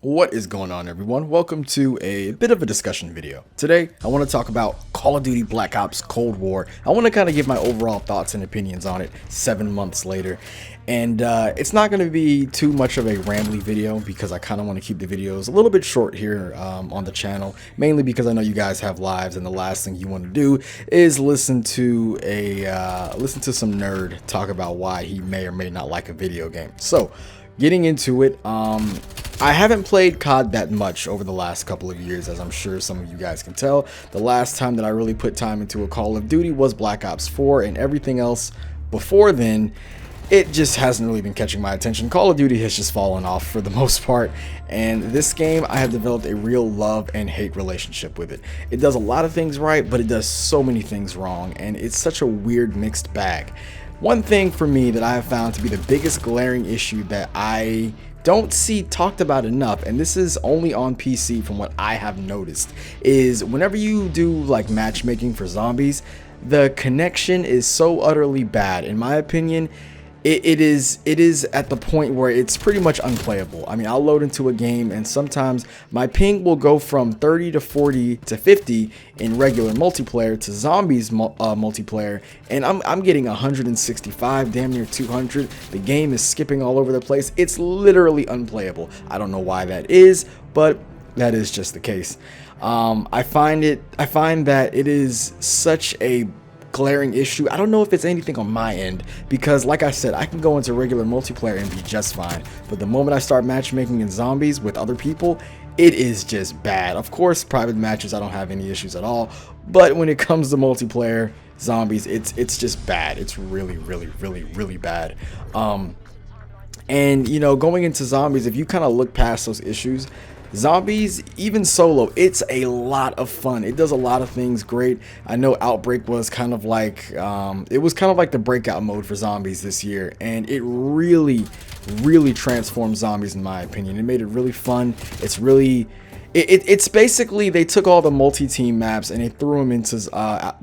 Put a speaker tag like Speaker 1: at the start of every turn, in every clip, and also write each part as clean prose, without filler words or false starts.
Speaker 1: What is going on, everyone? Welcome to a bit of a discussion video. Today, I want to talk about Call of Duty Black Ops Cold War. I want to kind of give my overall thoughts and opinions on it 7 months later. And it's not going to be too much of a rambly video because I kind of want to keep the videos a little bit short here on the channel, mainly because I know you guys have lives and the last thing you want to do is listen to some nerd talk about why he may or may not like a video game. So, getting into it, I haven't played COD that much over the last couple of years, as I'm sure some of you guys can tell. The last time that I really put time into a Call of Duty was Black Ops 4, and everything else before then, it just hasn't really been catching my attention. Call of Duty has just fallen off for the most part, and this game, I have developed a real love and hate relationship with it. It does a lot of things right, but it does so many things wrong, and it's such a weird mixed bag. One thing for me that I have found to be the biggest glaring issue that I don't see talked about enough, and this is only on PC from what I have noticed, is whenever you do like matchmaking for zombies, the connection is so utterly bad. In my opinion, it is at the point where it's pretty much unplayable. I mean, I'll load into a game and sometimes my ping will go from 30 to 40 to 50 in regular multiplayer to zombies multiplayer, and I'm getting 165, damn near 200. The game is skipping all over the place. It's literally unplayable. I don't know why that is, but that is just the case. I find that it is such a glaring issue. I don't know if it's anything on my end, because like I said, I can go into regular multiplayer and be just fine, but the moment I start matchmaking in zombies with other people, it is just bad. Of course, private matches I don't have any issues at all, but when it comes to multiplayer zombies, it's just bad. It's really bad. And you know, going into zombies, if you kind of look past those issues, zombies, even solo, it's a lot of fun. It does a lot of things great. I know Outbreak was kind of like the breakout mode for zombies this year, and it really transformed zombies in my opinion. It made it really fun. It's basically they took all the multi-team maps and they threw them into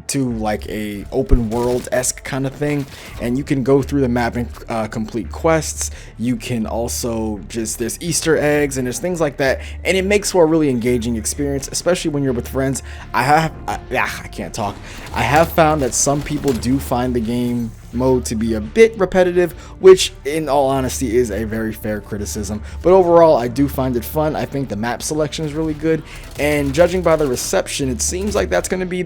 Speaker 1: to like a open world-esque kind of thing, and you can go through the map and complete quests. You can also there's Easter eggs and there's things like that, and it makes for a really engaging experience, especially when you're with friends. I can't talk. I have found that some people do find the game mode to be a bit repetitive, which in all honesty is a very fair criticism, but overall I do find it fun. I think the map selection is really good, and judging by the reception, it seems like that's going to be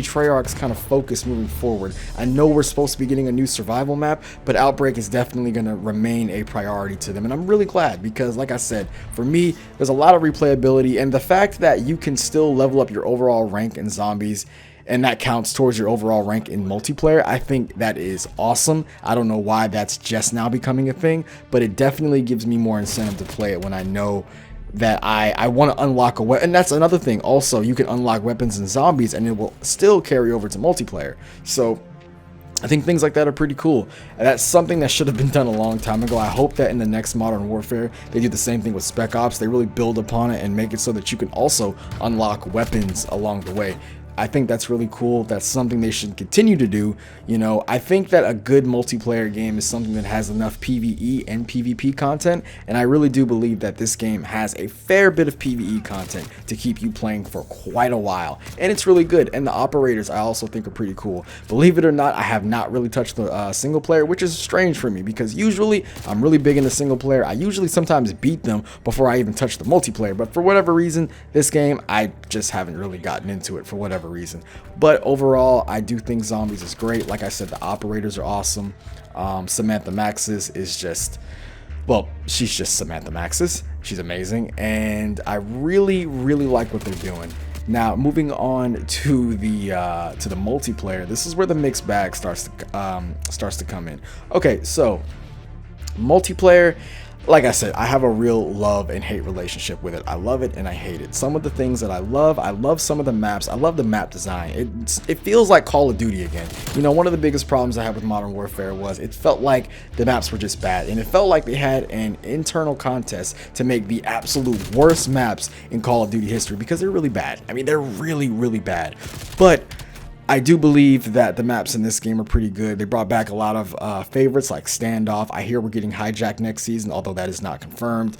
Speaker 1: Treyarch's kind of focus moving forward. I know we're supposed to be getting a new survival map, but Outbreak is definitely going to remain a priority to them, and I'm really glad, because like I said, for me, there's a lot of replayability, and the fact that you can still level up your overall rank in zombies and that counts towards your overall rank in multiplayer, I think that is awesome. I don't know why that's just now becoming a thing, but it definitely gives me more incentive to play it when I know that I want to unlock a weapon. And that's another thing also, you can unlock weapons in zombies and it will still carry over to multiplayer. So I think things like that are pretty cool. And that's something that should have been done a long time ago. I hope that in the next Modern Warfare, they do the same thing with Spec Ops. They really build upon it and make it so that you can also unlock weapons along the way. I think that's really cool. That's something they should continue to do. You know, I think that a good multiplayer game is something that has enough PvE and PvP content, and I really do believe that this game has a fair bit of PvE content to keep you playing for quite a while, and it's really good. And the operators I also think are pretty cool. Believe it or not, I have not really touched the single player, which is strange for me, because usually I'm really big into single player. I usually sometimes beat them before I even touch the multiplayer, but for whatever reason, this game, I just haven't really gotten into it for whatever reason. But overall, I do think zombies is great. Like I said, the operators are awesome. Samantha Maxis is just, well, she's just Samantha Maxis. She's amazing, and I really like what they're doing. Now, moving on to the multiplayer, this is where the mixed bag starts to come in. Okay, so multiplayer, like I said, I have a real love and hate relationship with it. I love it and I hate it. Some of the things that I love some of the maps. I love the map design. It feels like Call of Duty again. You know, one of the biggest problems I had with Modern Warfare was it felt like the maps were just bad, and it felt like they had an internal contest to make the absolute worst maps in Call of Duty history, because they're really bad. I mean, they're really bad. But I do believe that the maps in this game are pretty good. They brought back a lot of favorites like Standoff. I hear we're getting Hijack next season, although that is not confirmed.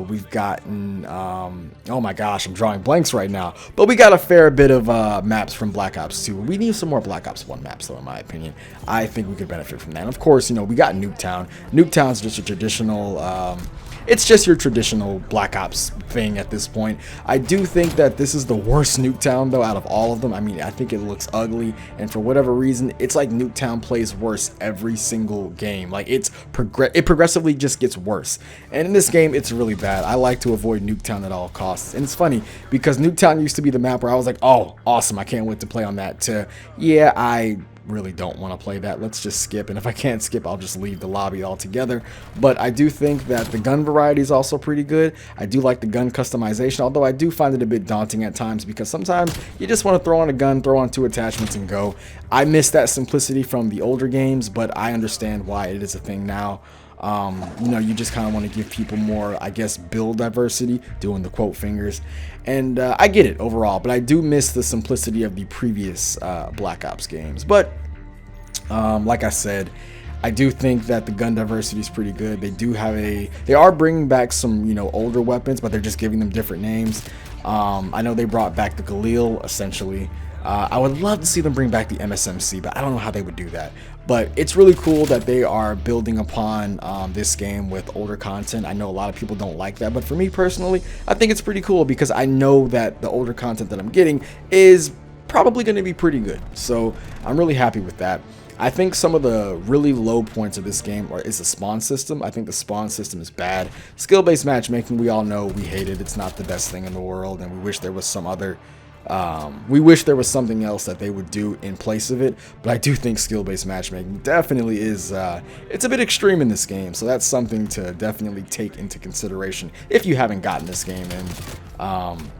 Speaker 1: We've gotten, oh my gosh, I'm drawing blanks right now. But we got a fair bit of maps from Black Ops 2. We need some more Black Ops 1 maps, though, in my opinion. I think we could benefit from that. And of course, you know, we got Nuketown. Nuketown's just a traditional... it's just your traditional Black Ops thing at this point. I do think that this is the worst Nuketown, though, out of all of them. I mean, I think it looks ugly, and for whatever reason, it's like Nuketown plays worse every single game. Like, it progressively just gets worse. And in this game, it's really bad. I like to avoid Nuketown at all costs. And it's funny, because Nuketown used to be the map where I was like, oh, awesome, I can't wait to play on that, to, yeah, I really don't want to play that, let's just skip, and if I can't skip, I'll just leave the lobby altogether. But I do think that the gun variety is also pretty good. I do like the gun customization, although I do find it a bit daunting at times, because sometimes you just want to throw on a gun, throw on 2 attachments, and go. I miss that simplicity from the older games, but I understand why it is a thing now. You know, you just kind of want to give people more, I guess, build diversity, doing the quote fingers, and I get it overall, but I do miss the simplicity of the previous Black Ops games. But like I said, I do think that the gun diversity is pretty good. They are bringing back some, you know, older weapons, but they're just giving them different names. I know they brought back the Galil, essentially. I would love to see them bring back the MSMC, but I don't know how they would do that. But it's really cool that they are building upon this game with older content. I know a lot of people don't like that, but for me personally, I think it's pretty cool, because I know that the older content that I'm getting is probably going to be pretty good. So I'm really happy with that. I think some of the really low points of this game is the spawn system. I think the spawn system is bad. Skill-based matchmaking, we all know we hate it. It's not the best thing in the world, and we wish there was some other... we wish there was something else that they would do in place of it, but I do think skill-based matchmaking definitely is, it's a bit extreme in this game, so that's something to definitely take into consideration if you haven't gotten this game and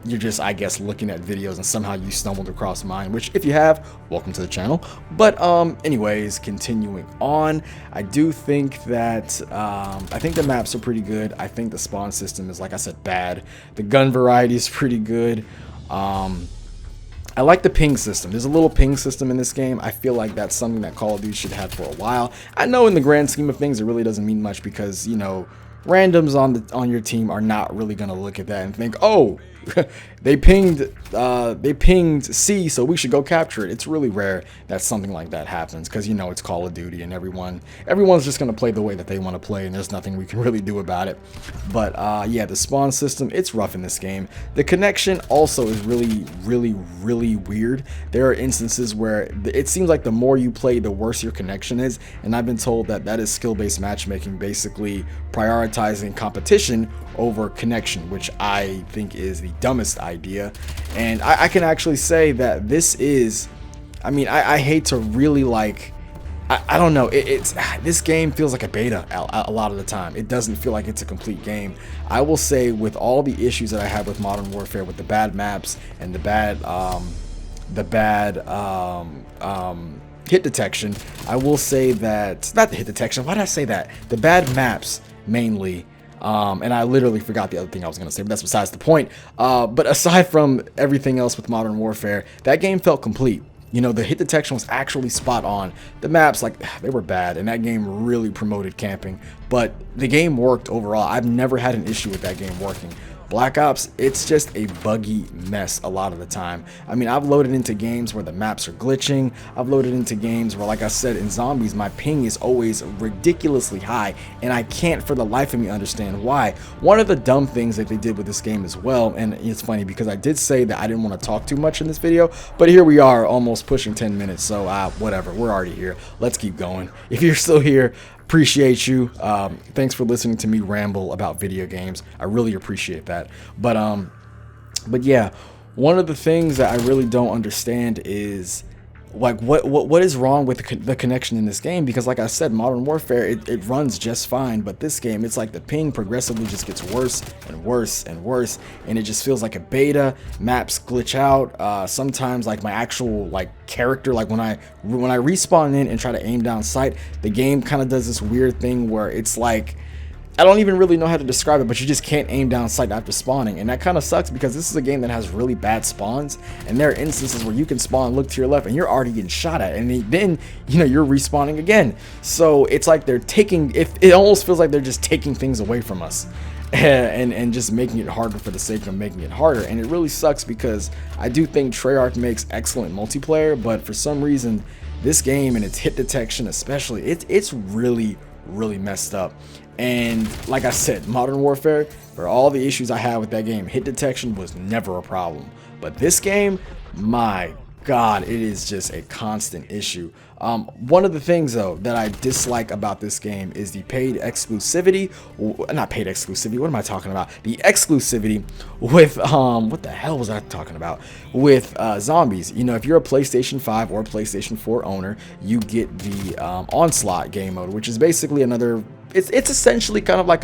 Speaker 1: you're just, I guess, looking at videos and somehow you stumbled across mine, which if you have, welcome to the channel. But anyways, continuing on, I do think that, I think the maps are pretty good. I think the spawn system is, like I said, bad. The gun variety is pretty good. I like the ping system. There's a little ping system in this game. I feel like that's something that Call of Duty should have for a while. I know in the grand scheme of things, it really doesn't mean much, because, you know, randoms on your team are not really going to look at that and think, oh, they pinged C, so we should go capture it. It's really rare that something like that happens, because, you know, it's Call of Duty and everyone's just going to play the way that they want to play, and there's nothing we can really do about it. But yeah, the spawn system, it's rough in this game. The connection also is really weird. There are instances where it seems like the more you play, the worse your connection is, and I've been told that that is skill-based matchmaking, basically prioritizing competition over connection, which I think is the dumbest idea. And I can actually say that this is, I mean, I hate to really, like, I don't know, this game feels like a beta a lot of the time. It doesn't feel like it's a complete game. I will say, with all the issues that I have with Modern Warfare, with the bad maps and the bad hit detection, I will say that, not the hit detection, why did I say that? The bad maps mainly. And I literally forgot the other thing I was going to say, but that's besides the point. But aside from everything else with Modern Warfare, that game felt complete. You know, the hit detection was actually spot on. The maps, like, they were bad, and that game really promoted camping. But the game worked overall. I've never had an issue with that game working. Black Ops, it's just a buggy mess a lot of the time. I mean, I've loaded into games where the maps are glitching. I've loaded into games where, like I said, in Zombies, my ping is always ridiculously high, and I can't for the life of me understand why. One of the dumb things that they did with this game as well, and it's funny because I did say that I didn't want to talk too much in this video, but here we are almost pushing 10 minutes, so whatever, we're already here. Let's keep going. If you're still here, appreciate you. Thanks for listening to me ramble about video games. I really appreciate that. But yeah, one of the things that I really don't understand is, like, what is wrong with the connection in this game? Because, like I said, Modern Warfare, it runs just fine, but this game, it's like the ping progressively just gets worse and worse and worse, and it just feels like a beta. Maps glitch out. Sometimes, like, my actual, like, character, like when I respawn in and try to aim down sight, the game kind of does this weird thing where it's like I don't even really know how to describe it, but you just can't aim down sight after spawning, and that kind of sucks because this is a game that has really bad spawns, and there are instances where you can spawn, look to your left, and you're already getting shot at, and then you're respawning again. So it's like they're taking, it almost feels like they're just taking things away from us. And just making it harder for the sake of making it harder, and it really sucks because I do think Treyarch makes excellent multiplayer, but for some reason this game and its hit detection especially, it's really messed up. And like I said, Modern Warfare, for all the issues I had with that game, hit detection was never a problem, but this game, my God, it is just a constant issue. One of the things though that I dislike about this game is the paid exclusivity, not paid exclusivity, what am I talking about? The exclusivity with, what the hell was I talking about? With zombies. You know, if you're a PlayStation 5 or PlayStation 4 owner, you get the Onslaught game mode, which is basically another, it's essentially kind of like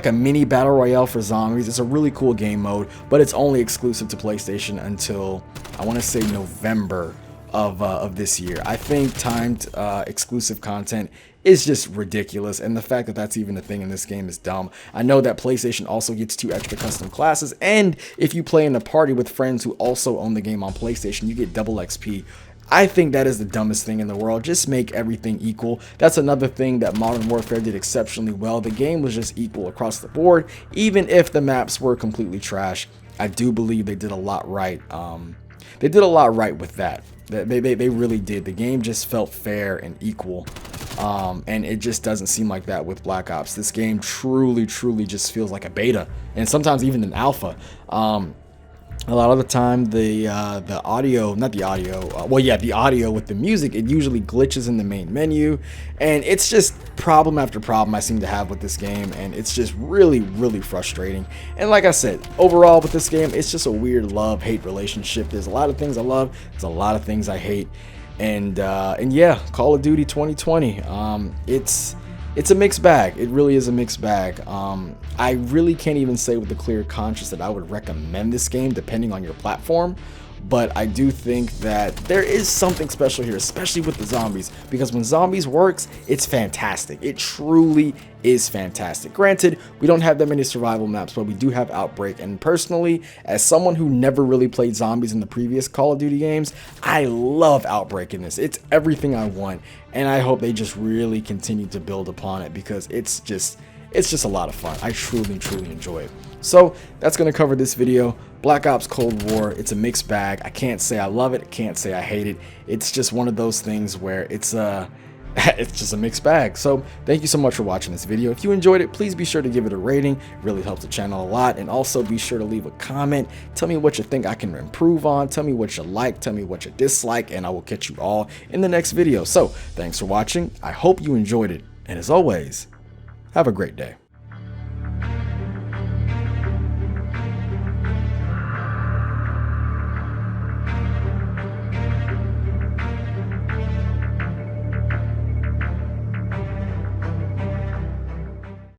Speaker 1: a mini battle royale for zombies. It's a really cool game mode, but it's only exclusive to PlayStation until I want to say November of this year. I think timed exclusive content is just ridiculous, and the fact that that's even a thing in this game is dumb. I know that PlayStation also gets 2 extra custom classes, and if you play in a party with friends who also own the game on PlayStation, you get double XP. I think that is the dumbest thing in the world. Just make everything equal. That's another thing that Modern Warfare did exceptionally well. The game was just equal across the board, even if the maps were completely trash. I do believe they did a lot right. They did a lot right with that. They really did. The game just felt fair and equal. And it just doesn't seem like that with Black Ops. This game truly just feels like a beta, and sometimes even an alpha. A lot of the time, the audio, not the audio, well, yeah, the audio with the music, it usually glitches in the main menu, and it's just problem after problem I seem to have with this game, and it's just really frustrating. And like I said, overall with this game, it's just a weird love-hate relationship. There's a lot of things I love, there's a lot of things I hate, and yeah, Call of Duty 2020, it's a mixed bag. It really is a mixed bag. I really can't even say with a clear conscience that I would recommend this game depending on your platform, but I do think that there is something special here, especially with the zombies, because when zombies works, it's fantastic. It truly is fantastic. Granted, we don't have that many survival maps, but we do have Outbreak, and personally, as someone who never really played zombies in the previous Call of Duty games, I love Outbreak in this. It's everything I want, and I hope they just really continue to build upon it because it's just a lot of fun. I truly enjoy it. So that's going to cover this video. Black Ops Cold War, it's a mixed bag. I can't say I love it, I can't say I hate it. It's just one of those things where it's just a mixed bag. So thank you so much for watching this video. If you enjoyed it, please be sure to give it a rating. It really helps the channel a lot. And also be sure to leave a comment. Tell me what you think I can improve on. Tell me what you like. Tell me what you dislike. And I will catch you all in the next video. So thanks for watching. I hope you enjoyed it. And as always, have a great day.